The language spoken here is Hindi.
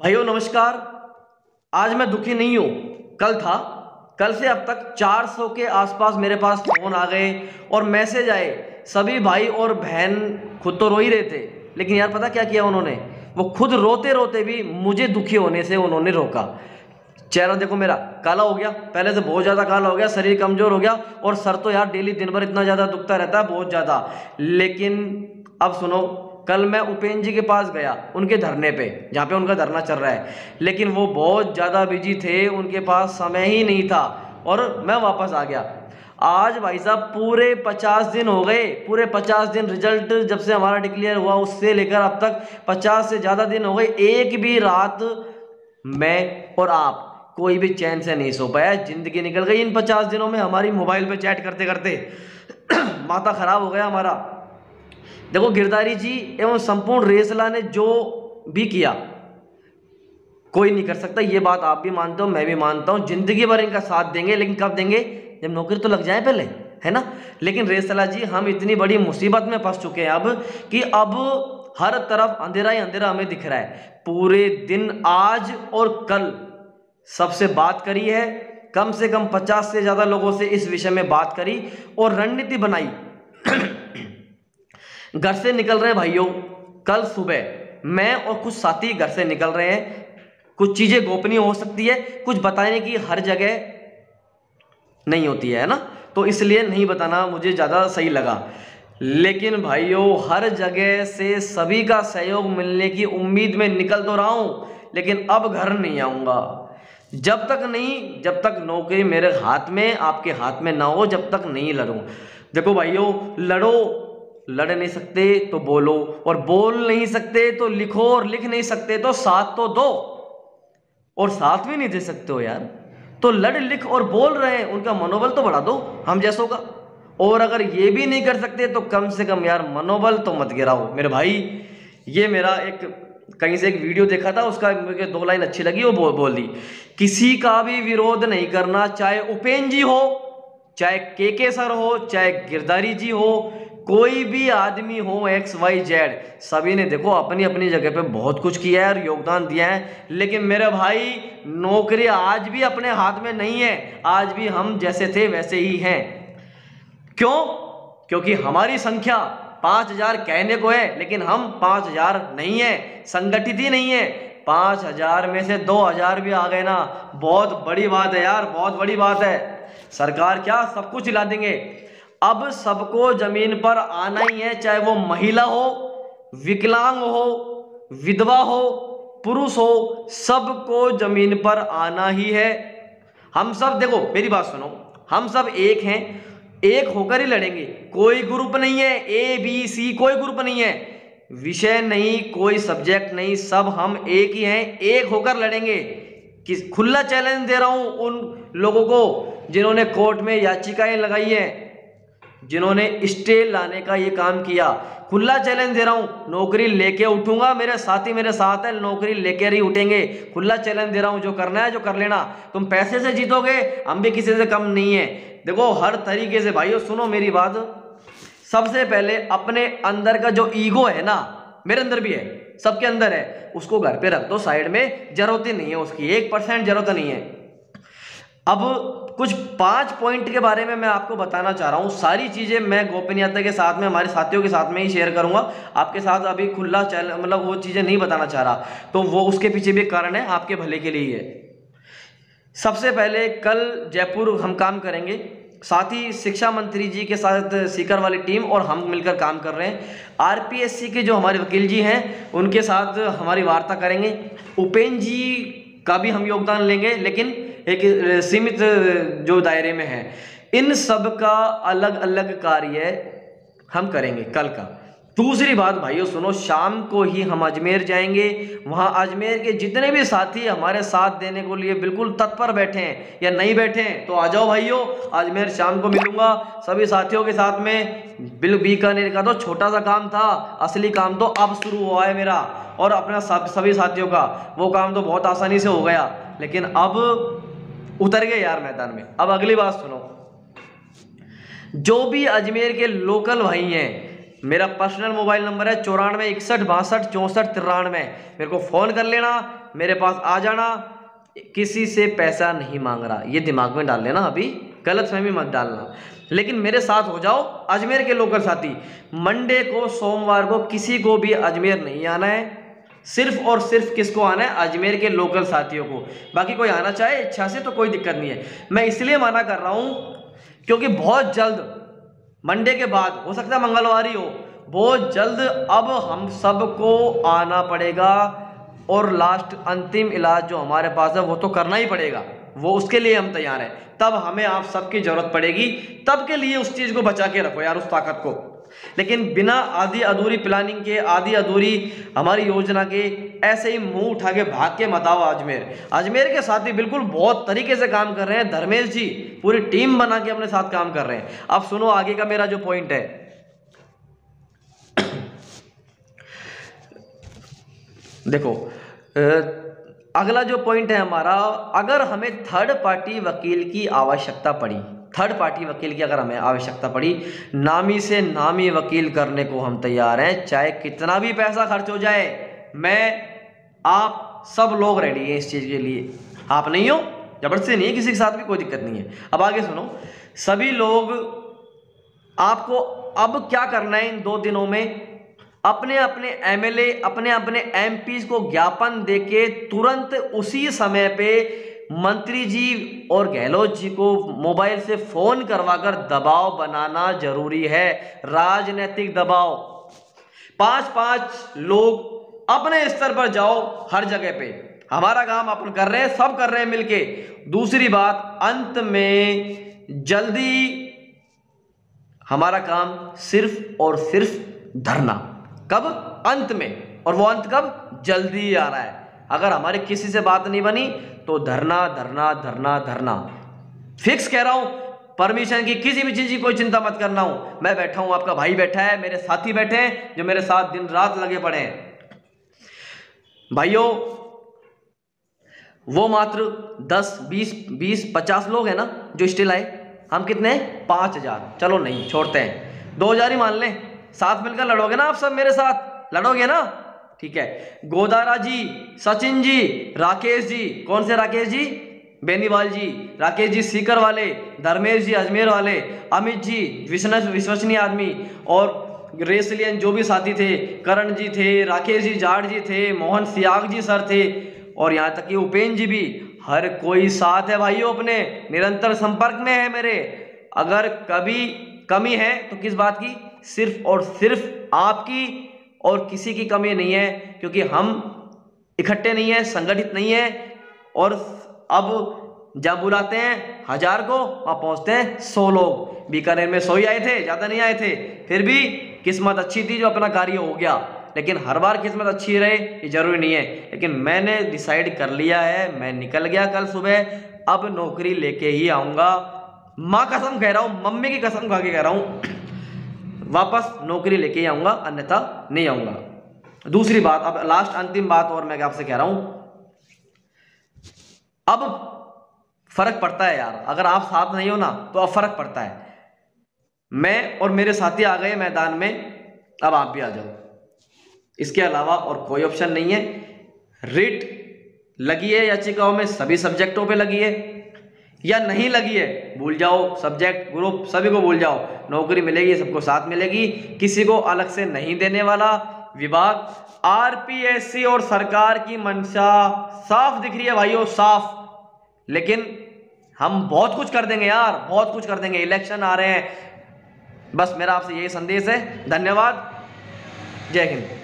भाइयों नमस्कार। आज मैं दुखी नहीं हूं, कल था। कल से अब तक 400 के आसपास मेरे पास फोन आ गए और मैसेज आए। सभी भाई और बहन खुद तो रो ही रहे थे, लेकिन यार पता क्या किया उन्होंने? वो खुद रोते रोते भी मुझे दुखी होने से उन्होंने रोका। चेहरा देखो मेरा काला हो गया, पहले से बहुत ज़्यादा काला हो गया, शरीर कमज़ोर हो गया और सर तो यार डेली दिन भर इतना ज़्यादा दुखता रहता है, बहुत ज़्यादा। लेकिन अब सुनो, कल मैं उपेंद्र जी के पास गया, उनके धरने पे, जहाँ पे उनका धरना चल रहा है, लेकिन वो बहुत ज़्यादा बिजी थे, उनके पास समय ही नहीं था और मैं वापस आ गया। आज भाई साहब पूरे 50 दिन हो गए, पूरे 50 दिन, रिजल्ट जब से हमारा डिक्लेयर हुआ उससे लेकर अब तक 50 से ज़्यादा दिन हो गए। एक भी रात मैं और आप कोई भी चैन से नहीं सो पाया। जिंदगी निकल गई इन 50 दिनों में हमारी मोबाइल पे चैट करते करते। माथा खराब हो गया हमारा। देखो गिरधारी जी एवं संपूर्ण रेसला ने जो भी किया कोई नहीं कर सकता, ये बात आप भी मानते हो, मैं भी मानता हूं। जिंदगी भर इनका साथ देंगे, लेकिन कब देंगे? जब नौकरी तो लग जाए पहले, है ना। लेकिन रेसला जी, हम इतनी बड़ी मुसीबत में फंस चुके हैं अब कि अब हर तरफ अंधेरा ही अंधेरा हमें दिख रहा है। पूरे दिन आज और कल सबसे बात करी है, कम से कम 50 से ज्यादा लोगों से इस विषय में बात करी और रणनीति बनाई। घर से निकल रहे भाइयों, कल सुबह मैं और कुछ साथी घर से निकल रहे हैं। कुछ चीजें गोपनीय हो सकती है, कुछ बताने की हर जगह नहीं होती है ना, तो इसलिए नहीं बताना मुझे ज्यादा सही लगा। लेकिन भाइयों, हर जगह से सभी का सहयोग मिलने की उम्मीद में निकल तो रहा हूं, लेकिन अब घर नहीं आऊंगा जब तक नौकरी मेरे हाथ में, आपके हाथ में ना हो, जब तक नहीं लड़ूं। देखो भाइयों, लड़ नहीं सकते तो बोलो, और बोल नहीं सकते तो लिखो, और लिख नहीं सकते तो साथ तो दो, और साथ भी नहीं दे सकते हो यार, तो लड़ लिख और बोल रहे हैं, उनका मनोबल तो बढ़ा दो हम जैसों का। और अगर ये भी नहीं कर सकते तो कम से कम यार मनोबल तो मत गिराओ मेरे भाई। ये मेरा कहीं से एक वीडियो देखा था, उसका मुझे 2 लाइन अच्छी लगी, वो बोल दी, किसी का भी विरोध नहीं करना, चाहे उपेंद्र जी हो, चाहे के सर हो, चाहे गिरधारी जी हो, कोई भी आदमी हो, XYZ, सभी ने देखो अपनी अपनी जगह पे बहुत कुछ किया है और योगदान दिया है। लेकिन मेरे भाई, नौकरी आज भी अपने हाथ में नहीं है, आज भी हम जैसे थे वैसे ही हैं। क्यों? क्योंकि हमारी संख्या 5000 कहने को है, लेकिन हम 5000 नहीं है, संगठित ही नहीं है। 5000 में से 2000 भी आ गए ना, बहुत बड़ी बात है यार, बहुत बड़ी बात है। सरकार क्या सब कुछ हिला देंगे। अब सबको जमीन पर आना ही है, चाहे वो महिला हो, विकलांग हो, विधवा हो, पुरुष हो, सबको जमीन पर आना ही है। हम सब, देखो मेरी बात सुनो, हम सब एक हैं, एक होकर ही लड़ेंगे। कोई ग्रुप नहीं है, ABC, कोई ग्रुप नहीं है, विषय नहीं, कोई सब्जेक्ट नहीं, सब हम एक ही हैं, एक होकर लड़ेंगे। खुला चैलेंज दे रहा हूं उन लोगों को जिन्होंने कोर्ट में याचिकाएं लगाई है, जिन्होंने स्टे लाने का ये काम किया। खुला चैलेंज दे रहा हूं, नौकरी लेके उठूंगा, मेरे साथी मेरे साथ है, नौकरी लेकर ही उठेंगे। खुला चैलेंज दे रहा हूं, जो करना है जो कर लेना। तुम पैसे से जीतोगे, हम भी किसी से कम नहीं है। देखो हर तरीके से भाइयों, सुनो मेरी बात, सबसे पहले अपने अंदर का जो ईगो है ना, मेरे अंदर भी है, सबके अंदर है, उसको घर पे रख दो साइड में, जरूरत ही नहीं है उसकी, 1% जरूरत नहीं है। अब कुछ 5 पॉइंट के बारे में मैं आपको बताना चाह रहा हूं। सारी चीजें मैं गोपनीयता के साथ में, हमारे साथियों के साथ में ही शेयर करूंगा, आपके साथ अभी खुला चैलेंज, मतलब वो चीजें नहीं बताना चाह रहा, तो वो उसके पीछे भी कारण है, आपके भले के लिए है। सबसे पहले कल जयपुर हम काम करेंगे, साथ ही शिक्षा मंत्री जी के साथ सीकर वाली टीम और हम मिलकर काम कर रहे हैं। RPSC के जो हमारे वकील जी हैं, उनके साथ हमारी वार्ता करेंगे। उपेंद्र जी का भी हम योगदान लेंगे, लेकिन एक सीमित जो दायरे में है। इन सब का अलग अलग कार्य हम करेंगे कल का। दूसरी बात भाइयों सुनो, शाम को ही हम अजमेर जाएंगे। वहां अजमेर के जितने भी साथी हमारे साथ देने को लिए बिल्कुल तत्पर बैठे हैं या नहीं बैठे हैं, तो आ जाओ भाइयों, अजमेर शाम को मिलूंगा सभी साथियों के साथ में। बीकानेर का तो छोटा सा काम था, असली काम तो अब शुरू हुआ है मेरा और अपना सभी साथियों का। वो काम तो बहुत आसानी से हो गया, लेकिन अब उतर गए यार मैदान में। अब अगली बात सुनो, जो भी अजमेर के लोकल भाई हैं, मेरा पर्सनल मोबाइल नंबर है 94 61 62 64 93। मेरे को फ़ोन कर लेना, मेरे पास आ जाना, किसी से पैसा नहीं मांग रहा, ये दिमाग में डाल लेना, अभी गलतफहमी मत डालना। लेकिन मेरे साथ हो जाओ, अजमेर के लोकल साथी। मंडे को, सोमवार को किसी को भी अजमेर नहीं आना है, सिर्फ और सिर्फ किसको आना है? अजमेर के लोकल साथियों को। बाकी कोई आना चाहे इच्छा से तो कोई दिक्कत नहीं है। मैं इसलिए मना कर रहा हूं क्योंकि बहुत जल्द, मंडे के बाद, हो सकता है मंगलवार ही हो, बहुत जल्द अब हम सबको आना पड़ेगा और लास्ट अंतिम इलाज जो हमारे पास है वो तो करना ही पड़ेगा, वो उसके लिए हम तैयार हैं। तब हमें आप सबकी जरूरत पड़ेगी, तब के लिए उस चीज को बचा के रखो यार, उस ताकत को। लेकिन बिना आधी अधूरी प्लानिंग के, आधी अधूरी हमारी योजना के ऐसे ही मुंह उठा के भाग के मत आओ अजमेर। अजमेर के साथी बिल्कुल बहुत तरीके से काम कर रहे हैं, धर्मेश जी पूरी टीम बना के अपने साथ काम कर रहे हैं। अब सुनो आगे का मेरा जो पॉइंट है। देखो अगला जो पॉइंट है हमारा, अगर हमें थर्ड पार्टी वकील की आवश्यकता पड़ी, थर्ड पार्टी वकील की अगर हमें आवश्यकता पड़ी, नामी से नामी वकील करने को हम तैयार हैं, चाहे कितना भी पैसा खर्च हो जाए। मैं, आप सब लोग रेडी हैं इस चीज के लिए। आप नहीं हो, जबरदस्ती नहीं है, किसी के साथ भी कोई दिक्कत नहीं है। अब आगे सुनो, सभी लोग, आपको अब क्या करना है इन 2 दिनों में, अपने अपने एमएलए, अपने अपने एमपीज को ज्ञापन देके तुरंत उसी समय पे मंत्री जी और गहलोत जी को मोबाइल से फोन करवाकर दबाव बनाना जरूरी है, राजनीतिक दबाव। 5-5 लोग अपने स्तर पर जाओ, हर जगह पे हमारा काम अपन कर रहे हैं, सब कर रहे हैं मिलके। दूसरी बात, अंत में जल्दी हमारा काम सिर्फ और सिर्फ धरना। कब? अंत में। और वो अंत कब? जल्दी आ रहा है। अगर हमारे किसी से बात नहीं बनी तो धरना धरना धरना धरना फिक्स कह रहा हूं। परमिशन की, किसी भी चीज की कोई चिंता मत करना हूं, मैं बैठा हूं, आपका भाई बैठा है, मेरे साथी बैठे हैं जो मेरे साथ दिन रात लगे पड़े हैं। भाइयों, वो मात्र 10, 20, 50 लोग हैं ना जो स्टिल आए, हम कितने? 5000। चलो नहीं, छोड़ते हैं, 2000 ही मान लें। साथ मिलकर लड़ोगे ना आप सब मेरे साथ? लड़ोगे ना? ठीक है। गोदारा जी, सचिन जी, राकेश जी, कौन से राकेश जी? बेनीवाल जी, राकेश जी सीकर वाले, धर्मेश जी अजमेर वाले, अमित जी विश्वसनीय आदमी, और रेसलियन जो भी साथी थे, करण जी थे, राकेश जी जाट जी थे, मोहन सियाग जी सर थे, और यहाँ तक कि उपेन जी भी। हर कोई साथ है भाइयों, अपने निरंतर संपर्क में है मेरे। अगर कभी कमी है तो किस बात की? सिर्फ और सिर्फ आपकी, और किसी की कमी नहीं है, क्योंकि हम इकट्ठे नहीं है, संगठित नहीं है। और अब जब बुलाते हैं 1000 को, वहां पहुंचते हैं 100 लोग। बीकानेर में 100 ही आए थे, ज्यादा नहीं आए थे, फिर भी किस्मत अच्छी थी जो अपना कार्य हो गया। लेकिन हर बार किस्मत अच्छी रहे ये जरूरी नहीं है। लेकिन मैंने डिसाइड कर लिया है, मैं निकल गया कल सुबह, अब नौकरी लेके ही आऊंगा। माँ कसम कह रहा हूं, मम्मी की कसम खा के कह रहा हूं, वापस नौकरी लेके ही आऊंगा, अन्यथा नहीं आऊंगा। दूसरी बात, अब लास्ट अंतिम बात और मैं आपसे कह रहा हूं, अब फर्क पड़ता है यार, अगर आप साथ नहीं हो ना तो अब फर्क पड़ता है। मैं और मेरे साथी आ गए मैदान में, अब आप भी आ जाओ। इसके अलावा और कोई ऑप्शन नहीं है। रिट लगी है याचिकाओं में, सभी सब्जेक्टों पे लगी है, या नहीं लगी है भूल जाओ, सब्जेक्ट ग्रुप सभी को भूल जाओ। नौकरी मिलेगी, सबको साथ मिलेगी, किसी को अलग से नहीं देने वाला विभाग। आरपीएससी और सरकार की मंशा साफ दिख रही है भाइयों, साफ। लेकिन हम बहुत कुछ कर देंगे यार, बहुत कुछ कर देंगे। इलेक्शन आ रहे हैं, बस मेरा आपसे यही संदेश है। धन्यवाद, जय हिंद।